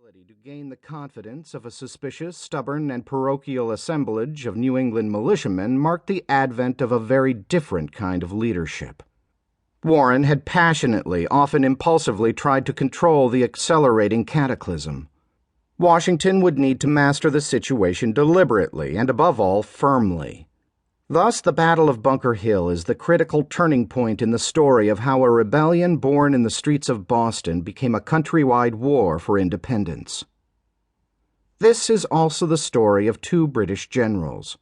ability to gain the confidence of a suspicious, stubborn, and parochial assemblage of New England militiamen marked the advent of a very different kind of leadership. Warren had passionately, often impulsively, tried to control the accelerating cataclysm. Washington would need to master the situation deliberately and, above all, firmly. Thus, the Battle of Bunker Hill is the critical turning point in the story of how a rebellion born in the streets of Boston became a countrywide war for independence. This is also the story of two British generals.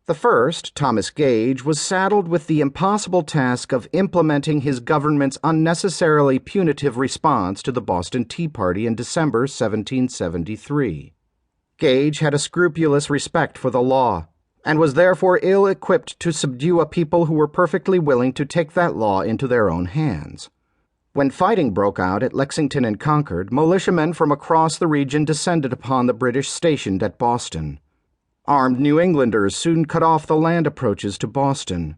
The first, Thomas Gage, was saddled with the impossible task of implementing his government's unnecessarily punitive response to the Boston Tea Party in December 1773. Gage had a scrupulous respect for the law, and was therefore ill-equipped to subdue a people who were perfectly willing to take that law into their own hands. When fighting broke out at Lexington and Concord, militiamen from across the region descended upon the British stationed at Boston. Armed New Englanders soon cut off the land approaches to Boston.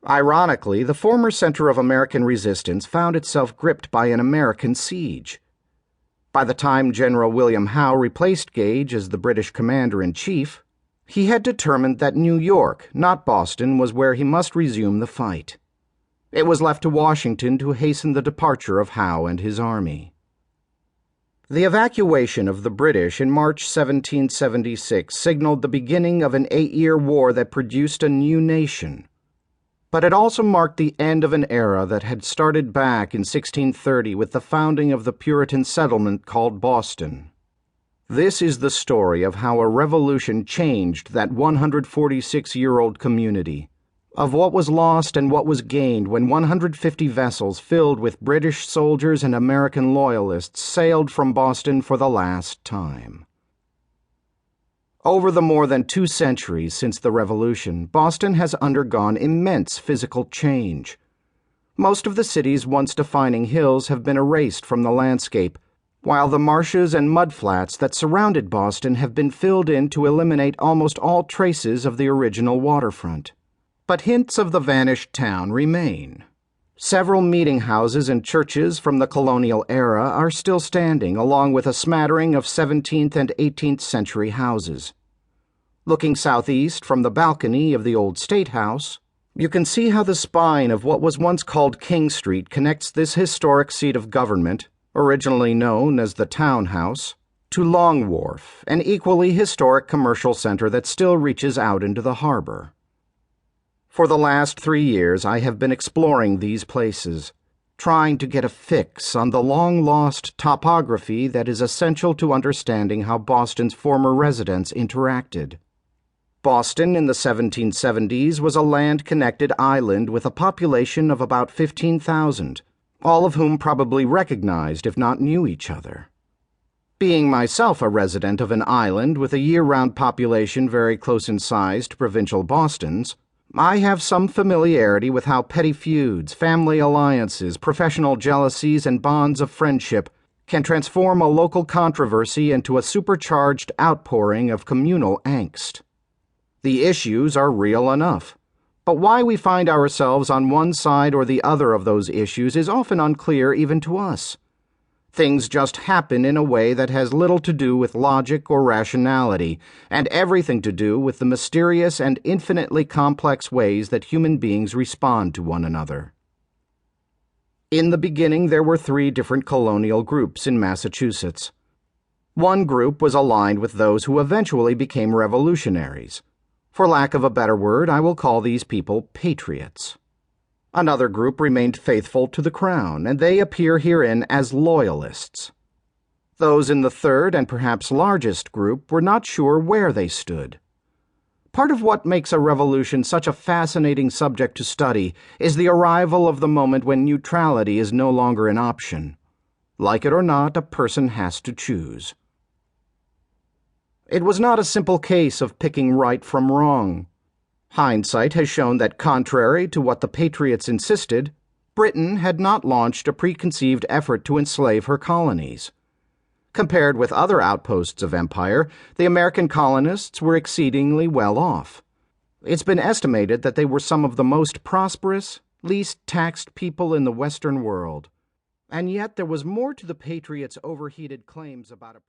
Ironically, the former center of American resistance found itself gripped by an American siege. By the time General William Howe replaced Gage as the British commander-in-chief, he had determined that New York, not Boston, was where he must resume the fight. It was left to Washington to hasten the departure of Howe and his army. The evacuation of the British in March 1776 signaled the beginning of an 8-year war that produced a new nation. But it also marked the end of an era that had started back in 1630 with the founding of the Puritan settlement called Boston. This is the story of how a revolution changed that 146-year-old community, of what was lost and what was gained when 150 vessels filled with British soldiers and American loyalists sailed from Boston for the last time. Over the more than 2 centuries since the Revolution, Boston has undergone immense physical change. Most of the city's once defining hills have been erased from the landscape, while the marshes and mudflats that surrounded Boston have been filled in to eliminate almost all traces of the original waterfront. But hints of the vanished town remain. Several meeting houses and churches from the colonial era are still standing, along with a smattering of 17th and 18th century houses. Looking southeast from the balcony of the old State House, you can see how the spine of what was once called King Street connects this historic seat of government, originally known as the Town House, to Long Wharf, an equally historic commercial center that still reaches out into the harbor. For the last 3 years, I have been exploring these places, trying to get a fix on the long-lost topography that is essential to understanding how Boston's former residents interacted. Boston in the 1770s was a land-connected island with a population of about 15,000, all of whom probably recognized, if not knew, each other. Being myself a resident of an island with a year-round population very close in size to provincial Boston's, I have some familiarity with how petty feuds, family alliances, professional jealousies, and bonds of friendship can transform a local controversy into a supercharged outpouring of communal angst. The issues are real enough, but why we find ourselves on one side or the other of those issues is often unclear even to us. Things just happen in a way that has little to do with logic or rationality, and everything to do with the mysterious and infinitely complex ways that human beings respond to one another. In the beginning, there were 3 different colonial groups in Massachusetts. One group was aligned with those who eventually became revolutionaries. For lack of a better word, I will call these people patriots. Another group remained faithful to the crown, and they appear herein as loyalists. Those in the third and perhaps largest group were not sure where they stood. Part of what makes a revolution such a fascinating subject to study is the arrival of the moment when neutrality is no longer an option. Like it or not, a person has to choose. It was not a simple case of picking right from wrong. Hindsight has shown that, contrary to what the Patriots insisted, Britain had not launched a preconceived effort to enslave her colonies. Compared with other outposts of empire, the American colonists were exceedingly well off. It's been estimated that they were some of the most prosperous, least taxed people in the Western world. And yet there was more to the Patriots' overheated claims about a